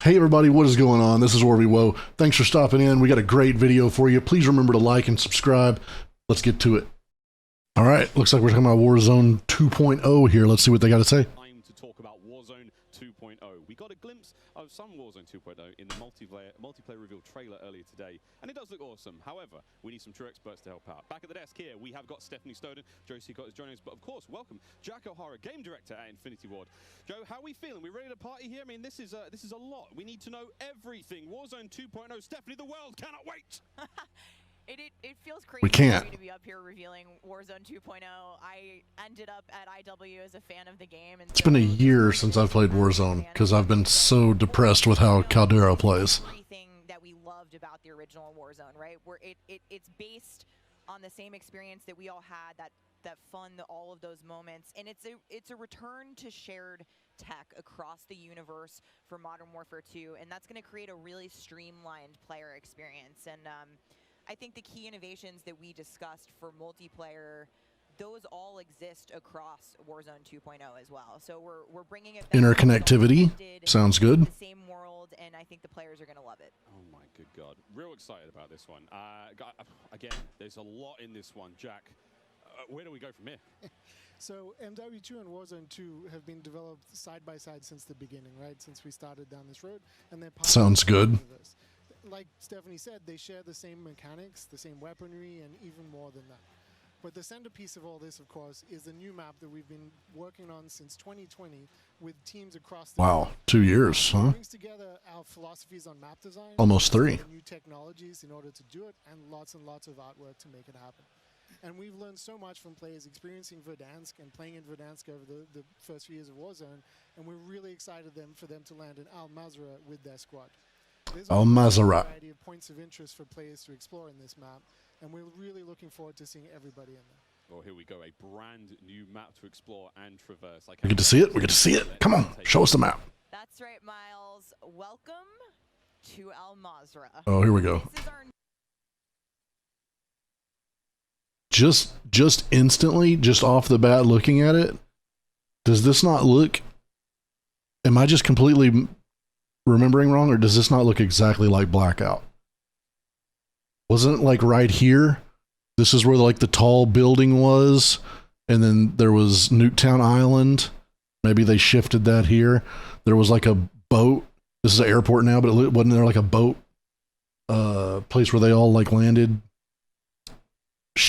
Hey everybody, what is going on? This is OrvieWoah. Thanks for stopping in. We got a great video for you. Please remember to like and subscribe. Let's get to it. All right, looks like we're talking about Warzone 2.0 here. Let's see what they got to say. Time to talk about Warzone 2.0. We got a glimpse of some Warzone 2.0 in the multiplayer reveal trailer earlier today, and it does look awesome. However, we need some true experts to help out. Back at the desk here, we have got Stephanie Snowden, Joe Seacott is joining us, but of course, welcome Jack O'Hara, game director at Infinity Ward. Joe, how are we feeling? We ready to party here? I mean, this is a lot. We need to know everything. Warzone 2.0. Stephanie, the world cannot wait. It feels crazy We can't. to be up here revealing Warzone 2.0. I ended up at IW as a fan of the game. And It's been a year since I've played Warzone because I've been so depressed with how Caldera plays. Everything that we loved about the original Warzone, right? Where it's based on the same experience that we all had, that fun, all of those moments, and it's a return to shared tech across the universe for Modern Warfare 2, and that's going to create a really streamlined player experience. And I think the key innovations that we discussed for multiplayer, those all exist across Warzone 2.0 as well. So we're bringing it back. Interconnectivity sounds good. The same world, and I think the players are going to love it. Oh my good God. Real excited about this one. Again, there's a lot in this one. Jack, where do we go from here? So MW2 and Warzone 2 have been developed side by side since the beginning, right? Since we started down this road, and they're part Sounds of the good. universe. Like Stephanie said, they share the same mechanics, the same weaponry, and even more than that. But the centerpiece of all this, of course, is the new map that we've been working on since 2020 with teams across the Wow, 2 years, huh? It brings together our philosophies on map design, Almost 3. new technologies in order to do it, and lots of artwork to make it happen. And we've learned so much from players experiencing Verdansk and playing in Verdansk over the first few years of Warzone, and we're really excited for them to land in Al Mazrah with their squad. There's Al a Mazrah. variety of points of interest for players to explore in this map, and we're really looking forward to seeing everybody in there. Well, here we go. A brand new map to explore and traverse. We get to see it. We get to see it. Come on, show us the map. That's right, Miles. Welcome to Al Mazrah. Oh, here we go. This is our Just instantly, just off the bat, looking at it, does this not look? Am I just completely remembering wrong, or does this not look exactly like Blackout? Wasn't it like right here? This is where like the tall building was, and then there was Nuketown Island. Maybe they shifted that here. There was like a boat. This is an airport now, but wasn't there like a boat place where they all like landed?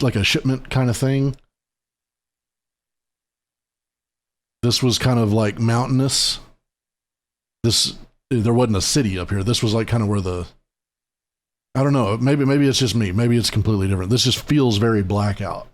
Like a shipment kind of thing. This was kind of like mountainous. There wasn't a city up here. This was like kind of where I don't know. Maybe it's just me. Maybe it's completely different. This just feels very Blackout.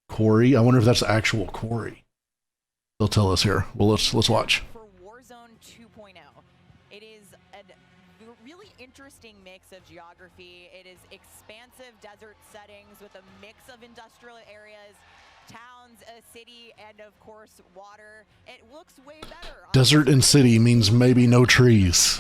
Quarry. I wonder if that's the actual quarry. They'll tell us here. Well, let's watch. For Warzone 2.0, it is a really interesting mix of geography. It is expansive desert settings with a mix of industrial areas, towns, a city, and of course water. It looks way better. Desert and city means maybe no trees.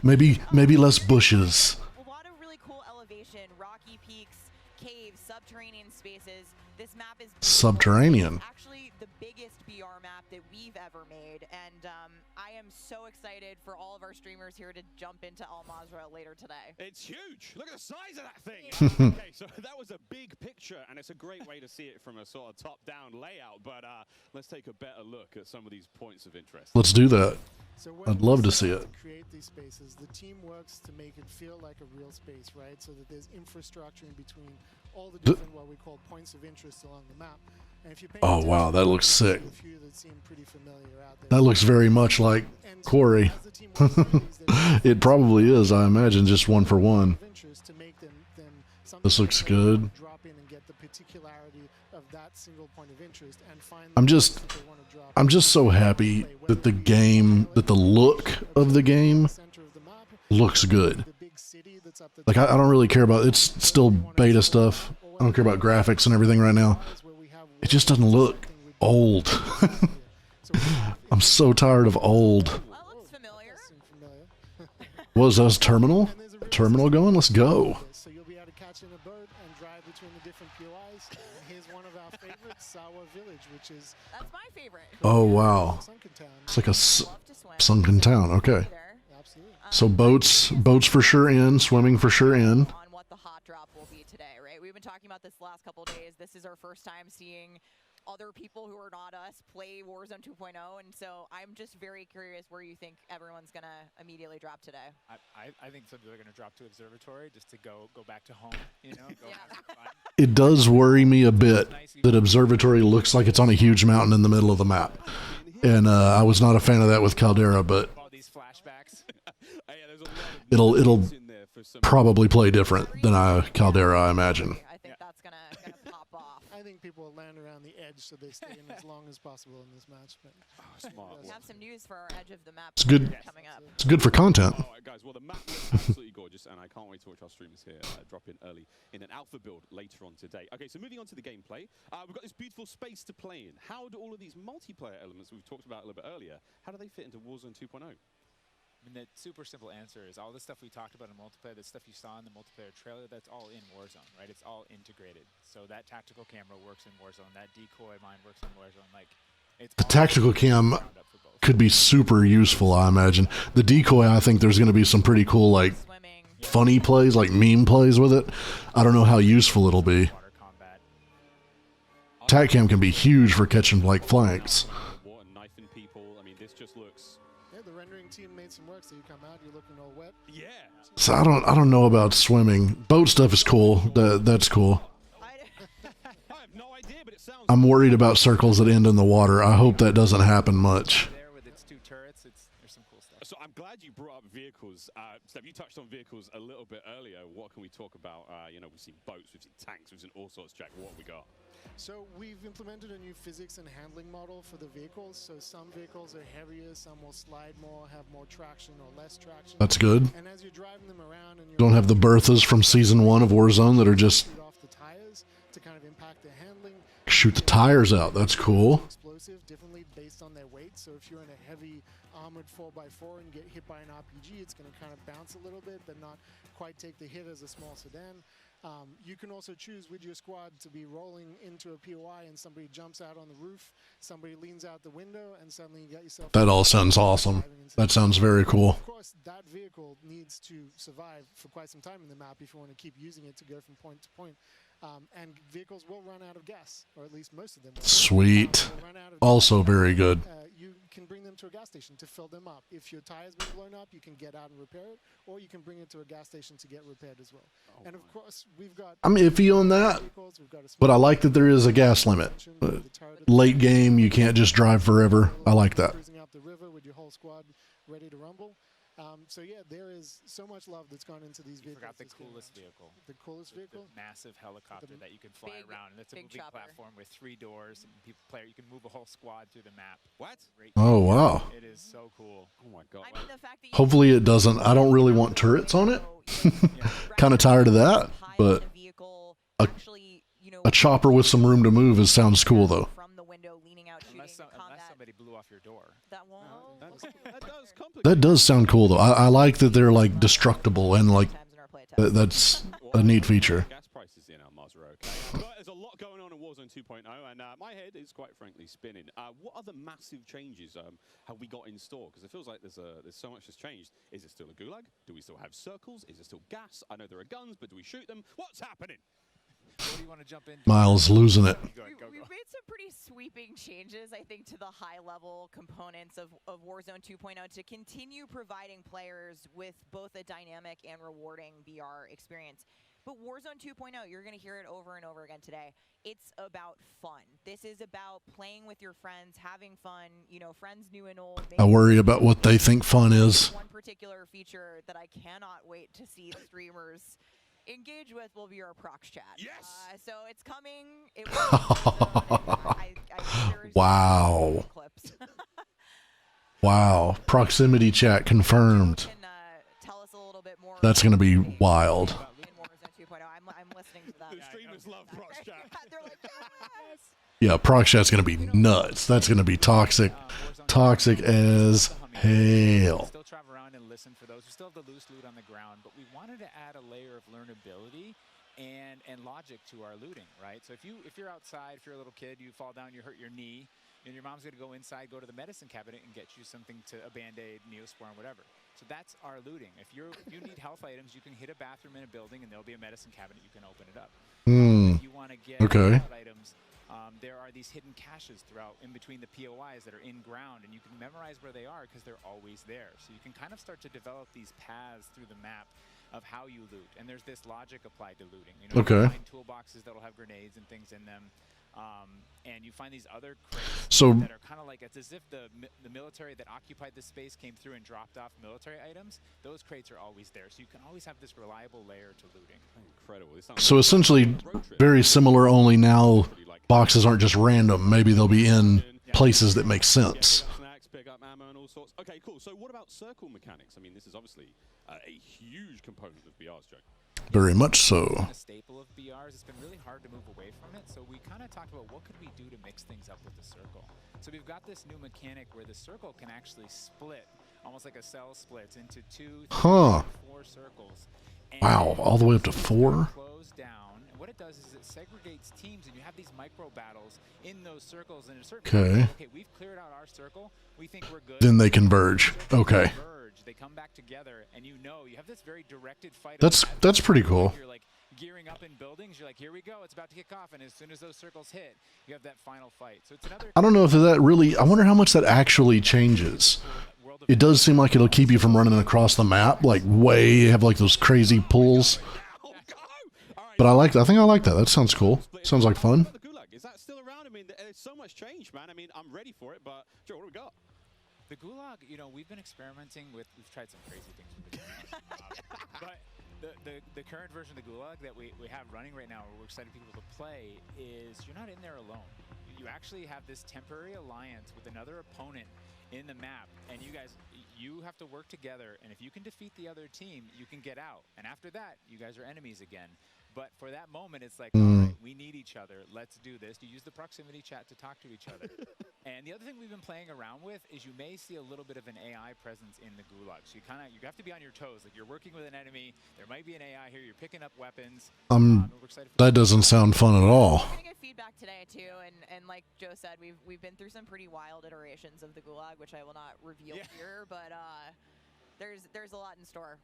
maybe less bushes. A lot of really cool elevation, rocky peaks, caves, subterranean spaces. This map is Subterranean. actually the biggest BR map that we've ever made, and I am so excited for all of our streamers here to jump into Al Mazrah later today. It's huge. Look at the size of that thing. Okay, so that was a big picture, and it's a great way to see it from a sort of top-down layout. But let's take a better look at some of these points of interest. Let's do that. So I'd love to see it. To create these spaces, the team works to make it feel like a real space, right? So that there's infrastructure in between all the different what we call points of interest along the map. And if you pay Oh wow, that looks sick. a few that seem pretty familiar out there. That looks very much like And Quarry. as the team works through these, there's It probably is, I imagine, just one for one. of interest to make them something This looks that they can good. Drop in and get the particularity of that single point of interest and find I'm the just- place that they wanna drop I'm just so happy that the look of the game center of the map, looks good. the big city that's up the Like I don't really care about, it's still beta stuff. I don't care about graphics and everything right now. It just doesn't look old. I'm so tired of old. Well, that looks familiar. Was that a terminal? A terminal going? Let's go. So you'll be able to catch in a boat and drive between the different POIs. And here's one of our favorites, Sawa Village, which is That's my favorite. Oh wow. sunken town. It's like a Love to swim. sunken town. Okay. There. So boats for sure in, swimming for sure in. On what the hot drop will be today, right? We've been talking about this the last couple of days. This is our first time seeing other people who are not us play Warzone 2.0, and so I'm just very curious where you think everyone's gonna immediately drop today. I think some people are gonna drop to Observatory just to go back to home, you know. Go Yeah. have some fun. It does worry me a bit that Observatory looks like it's on a huge mountain in the middle of the map. And I was not a fan of that with Caldera, but All these flashbacks. it'll probably play different than Caldera, I imagine. I think that's gonna pop off. I think people will land around the edge so they stay in as long as possible in this match. But Smart. We have some news for our edge of the map. It's good. Coming up. It's good for content. All right, guys. Well, the map looks absolutely gorgeous, and I can't wait to watch our streamers here drop in early in an alpha build later on today. Okay, so moving on to the gameplay, we've got this beautiful space to play in. How do all of these multiplayer elements we've talked about a little bit earlier, how do they fit into Warzone 2.0? I mean, the super simple answer is all the stuff we talked about in multiplayer, the stuff you saw in the multiplayer trailer, that's all in Warzone, right? It's all integrated. So that tactical camera works in Warzone, that decoy mine works in Warzone. Like, it's The all tactical cam ground up for both. could be super useful, I imagine. The decoy, I think there's going to be some pretty cool, like, Swimming. funny plays, like meme plays with it. I don't know how useful it'll be. Water combat. Tac cam can be huge for catching, like, flanks. Water knifing people. I mean, this just looks. yeah, the rendering team made some work. So you come out, you're looking all wet. Yeah. So I don't know about swimming. Boat stuff is cool. That's cool. I have no idea, but it sounds. I'm worried about circles that end in the water. I hope that doesn't happen much. There with its two turrets, there's some cool stuff. So I'm glad you brought up vehicles. Steph, you touched on vehicles a little bit earlier. What can we talk about? You know, we've seen boats, we've seen tanks, we've seen all sorts. Jack, what have we got? So we've implemented a new physics and handling model for the vehicles. So some vehicles are heavier, some will slide more, have more traction or less traction. That's good. And as you're driving them around, and you're Don't have the Berthas from season 1 of Warzone that are just shoot off the tires to kind of impact their handling. shoot the tires out. That's cool. Explosive differently based on their weight. So if you're in a heavy armored 4x4 and get hit by an RPG, it's going to kind of bounce a little bit, but not quite take the hit as a small sedan. You can also choose with your squad to be rolling into a POI and somebody jumps out on the roof, somebody leans out the window, and suddenly you get yourself. That all sounds awesome. That sounds very cool. Of course, that vehicle needs to survive for quite some time in the map if you want to keep using it to go from point to point. And vehicles will run out of gas, or at least most of them will. Sweet. Will run out of Also very good. you can bring them to a gas station to fill them up. If your tire's been blown up, you can get out and repair it, or you can bring it to a gas station to get repaired as well. And of course, we've got I'm iffy on that, vehicles, we've got a but I like that there is a gas limit. Late game, you can't just drive forever. I like that. Cruising up the river with your whole squad ready to rumble. So yeah, there is so much love that's gone into these You vehicles. forgot the this game coolest round. vehicle. The coolest vehicle? The massive helicopter that you can fly big- around. And it's a big moving chopper. platform with 3 doors. And people play. You can move a whole squad through the map. What? Great Oh, game. wow. It is so cool. Oh my god. I mean, the fact that you Hopefully it doesn't. I don't really want turrets on it. Kind of tired of that, but a- a chopper with some room to move sounds cool, though. From the window, leaning out, shooting Unless combat. somebody blew off your door. That won't. That does complicate. That does sound cool, though. I like that they're, like, destructible and, like, Times in our playtime. that's a neat feature. Gas prices in our Mars are okay. But there's a lot going on in Warzone 2.0, and my head is quite frankly spinning. What other massive changes have we got in store? Because it feels like there's so much that's changed. Is it still a gulag? Do we still have circles? Is it still gas? I know there are guns, but do we shoot them? What's happening? What do you want to jump into? Miles losing it. Go ahead, go. We've made some pretty sweeping changes, I think, to the high-level components of Warzone 2.0 to continue providing players with both a dynamic and rewarding VR experience. But Warzone 2.0, you're going to hear it over and over again today. It's about fun. This is about playing with your friends, having fun, you know, friends new and old. I worry about what they think fun is. One particular feature that I cannot wait to see the streamers engage with will be our prox chat. Yes! So it's coming. It will be Wow. clips. Wow. Proximity chat confirmed. Can tell us a little bit more. That's going to be wild. In Warzone 2.0. I'm listening to that. The streamers love prox chat. They're like, yes. Yeah, prox chat's going to be nuts. That's going to be toxic. Warzone Toxic as We hell. still travel around and listen for those. We still have the loose loot on the ground, but we wanted to add a layer of learnability and logic to our looting, right? So if you're outside, if you're a little kid, you fall down, you hurt your knee, and your mom's gonna go inside, go to the medicine cabinet and get you something to a Band-Aid, Neosporin, whatever. So that's our looting. If you need health items, you can hit a bathroom in a building, and there'll be a medicine cabinet. You can open it up. If you want to get Okay. health items, there are these hidden caches throughout in between the POIs that are in ground, and you can memorize where they are because they're always there. So you can kind of start to develop these paths through the map of how you loot, and there's this logic applied to looting. You know, Okay. you find toolboxes that'll have grenades and things in them, and you find these other crates So- that are kind of like, it's as if the military that occupied this space came through and dropped off military items. Those crates are always there, so you can always have this reliable layer to looting. Incredible. This sounds So like essentially, a road trip. very similar. Only now Pretty like boxes aren't just random. Maybe they'll be in places that make Yeah, sense. pick up snacks, pick up ammo and all sorts. Okay, cool. So what about circle mechanics? I mean, this is obviously a huge component of BR's, Joe. Very much so. A staple of BRs. It's been really hard to move away from it, so we kind of talked about what could we do to mix things up with the circle. So we've got this new mechanic where the circle can actually split, almost like a cell splits, into 2, 3, Huh. 4 circles. Wow, all the way up to 4? Close down. And what it does is it segregates teams, and you have these micro battles in those circles. And a certain Okay. okay, we've cleared out our circle. We think we're good. Then they converge. Circles Okay. converge. They come back together, and you have this very directed fight. That's pretty cool. You're like gearing up in buildings. You're like, here we go. It's about to kick off, and as soon as those circles hit, you have that final fight. So it's another. I don't know if that really. I wonder how much that actually changes. World of It does seem like it'll keep you from running across the map, like way have like those crazy pulls. Oh, go! All right. But I think I like that. That sounds cool. Sounds like fun. What about the Gulag? Is that still around? I mean, there's so much change, man. I mean, I'm ready for it, but Joe, what do we got? The Gulag, we've been experimenting with. We've tried some crazy things with the Gulag, but the current version of the Gulag that we have running right now, we're excited people to play, is you're not in there alone. You actually have this temporary alliance with another opponent in the map, and you have to work together, and if you can defeat the other team, you can get out, and after that, you guys are enemies again. But for that moment, it's like, all right, we need each other. Let's do this. You use the proximity chat to talk to each other. And the other thing we've been playing around with is you may see a little bit of an AI presence in the Gulag. So you have to be on your toes. Like, you're working with an enemy. There might be an AI here. You're picking up weapons. We're excited for That doesn't sound fun at all. We're gonna get feedback today too, and like Joe said, we've been through some pretty wild iterations of the Gulag, which I will not reveal here, but there's a lot in store.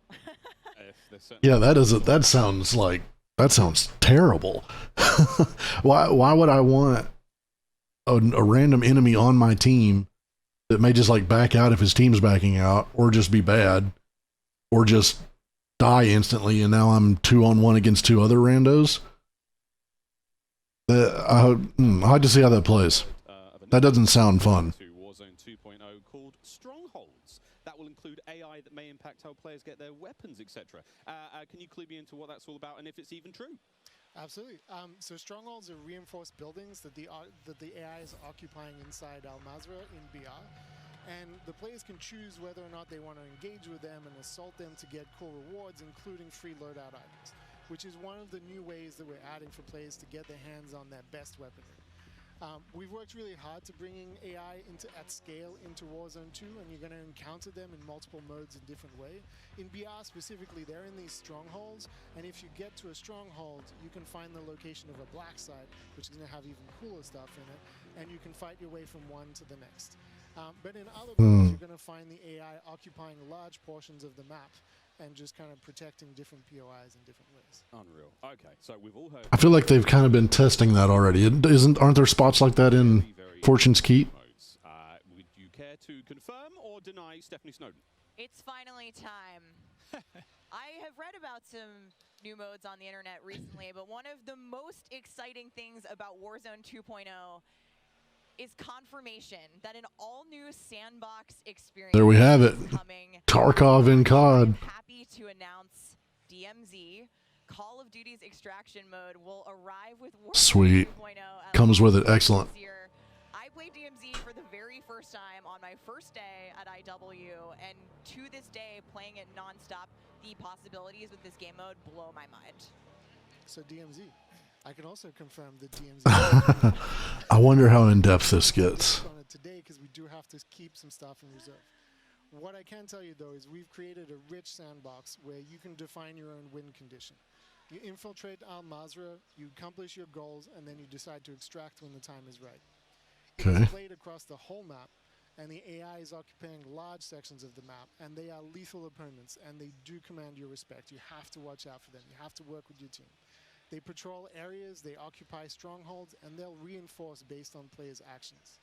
Yeah, that sounds terrible. Why would I want a random enemy on my team that may just like back out if his team's backing out, or just be bad, or just die instantly, and now I'm 2-on-1 against 2 other randos? I had to see how that plays. That doesn't sound fun. To Warzone 2.0 called Strongholds. That will include AI that may impact how players get their weapons, etc. Can you clue me into what that's all about and if it's even true? Absolutely. So strongholds are reinforced buildings that the AI is occupying inside Al Mazrah in BR. And the players can choose whether or not they want to engage with them and assault them to get cool rewards, including free loadout items, which is one of the new ways that we're adding for players to get their hands on their best weaponry. We've worked really hard to bringing AI at scale into Warzone 2, and you're going to encounter them in multiple modes in different ways. In BR specifically, they're in these strongholds, and if you get to a stronghold, you can find the location of a black site, which is going to have even cooler stuff in it, and you can fight your way from one to the next. But in other modes, you're going to find the AI occupying large portions of the map and just kind of protecting different POIs in different ways. Unreal. Okay, so we've all heard. I feel like they've kind of been testing that already. Aren't there spots like that in Fortune's Keep? Modes. Would you care to confirm or deny Stephanie Snowden? It's finally time. I have read about some new modes on the internet recently, but one of the most exciting things about Warzone 2.0 is confirmation that an all-new sandbox experience There we have it. is coming. Tarkov in COD. I'm happy to announce DMZ, Call of Duty's extraction mode, will arrive with Warzone Sweet. 2.0 at Comes with it. launch Excellent. this year. I played DMZ for the very first time on my first day at IW, and to this day, playing it nonstop, the possibilities with this game mode blow my mind. So DMZ. I can also confirm that DMZ. I wonder how in depth this gets. On it today because we do have to keep some stuff in reserve. What I can tell you though is we've created a rich sandbox where you can define your own win condition. You infiltrate Al Mazrah, you accomplish your goals, and then you decide to extract when the time is right. Okay. It's played across the whole map, and the AI is occupying large sections of the map, and they are lethal opponents, and they do command your respect. You have to watch out for them. You have to work with your team. They patrol areas, they occupy strongholds, and they'll reinforce based on players' actions.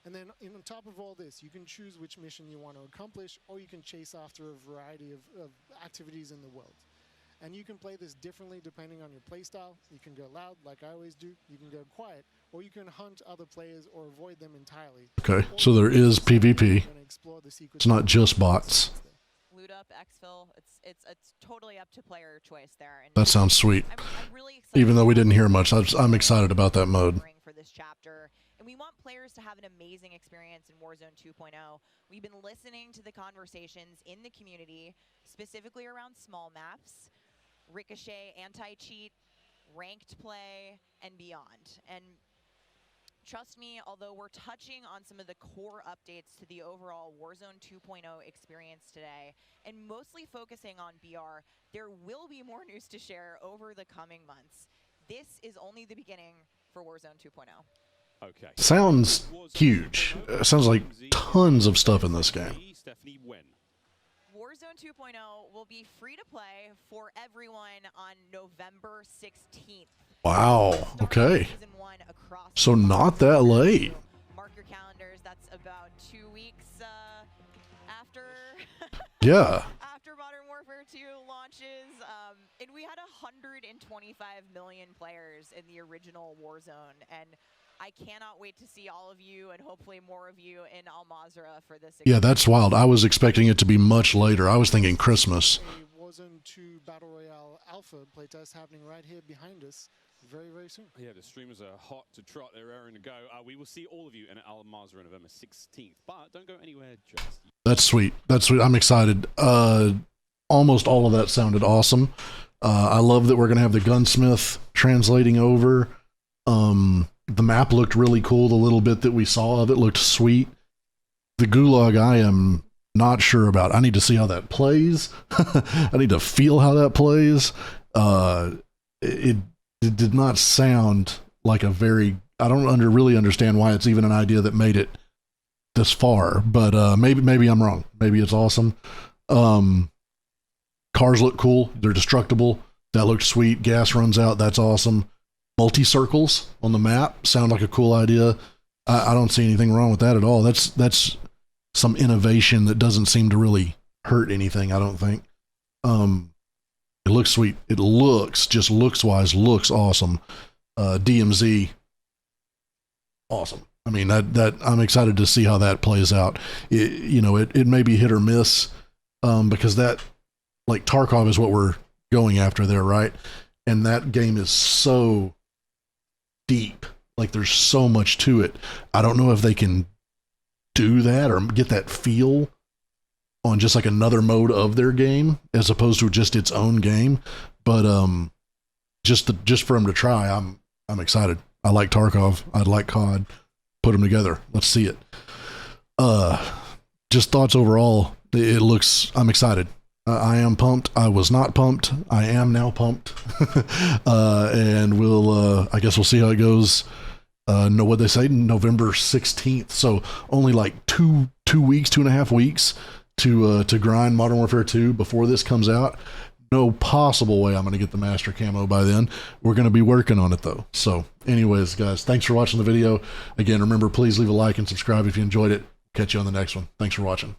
And then on top of all this, you can choose which mission you want to accomplish, or you can chase after a variety of activities in the world. And you can play this differently depending on your playstyle. You can go loud, like I always do. You can go quiet, or you can hunt other players or avoid them entirely. Okay, so there is PvP. It's not just bots. Loot up, exfil. It's totally up to player choice there. And That sounds sweet. I'm really excited. Even though we didn't hear much, I'm excited about that mode. For this chapter. And we want players to have an amazing experience in Warzone 2.0. We've been listening to the conversations in the community, specifically around small maps, ricochet, anti-cheat, ranked play, and beyond. And trust me, although we're touching on some of the core updates to the overall Warzone 2.0 experience today, and mostly focusing on BR, there will be more news to share over the coming months. This is only the beginning for Warzone 2.0. Okay. Sounds huge. Sounds like tons of stuff in this game. Stephanie, when? Warzone 2.0 will be free to play for everyone on November 16th. Wow. Okay. So not that late. Mark your calendars. That's about 2 weeks after. Yeah. After Modern Warfare 2 launches, and we had 125 million players in the original Warzone, and I cannot wait to see all of you and hopefully more of you in Al Mazrah for this. Yeah, that's wild. I was expecting it to be much later. I was thinking Christmas. A Warzone 2 Battle Royale Alpha playtest happening right here behind us very, very soon. Yeah, the streamers are hot to trot. They're raring to go. We will see all of you in Al Mazrah on November 16th, but don't go anywhere just yet. That's sweet. That's sweet. I'm excited. Almost all of that sounded awesome. I love that we're going to have the gunsmith translating over. The map looked really cool. The little bit that we saw of it looked sweet. The gulag I am not sure about. I need to see how that plays. I need to feel how that plays. It did not sound like a very, I don't really understand why it's even an idea that made it this far, but maybe I'm wrong. Maybe it's awesome. Cars look cool. They're destructible. That looked sweet. Gas runs out. That's awesome. Multi-circles on the map sound like a cool idea. I don't see anything wrong with that at all. That's some innovation that doesn't seem to really hurt anything, I don't think. It looks sweet. It looks, just looks-wise, looks awesome. DMZ, awesome. I mean, that I'm excited to see how that plays out. It may be hit or miss, because that, like, Tarkov is what we're going after there, right? And that game is so deep. Like, there's so much to it. I don't know if they can do that or get that feel on just like another mode of their game as opposed to just its own game. But just for them to try, I'm excited. I like Tarkov. I'd like COD. Put them together. Let's see it. Just thoughts overall. It looks. I'm excited. I am pumped. I was not pumped. I am now pumped. And I guess we'll see how it goes. Know what they say, November 16th. So only like 2.5 weeks to grind Modern Warfare 2 before this comes out. No possible way I'm going to get the master camo by then. We're going to be working on it though. So anyways, guys, thanks for watching the video. Again, remember, please leave a like and subscribe if you enjoyed it. Catch you on the next one. Thanks for watching.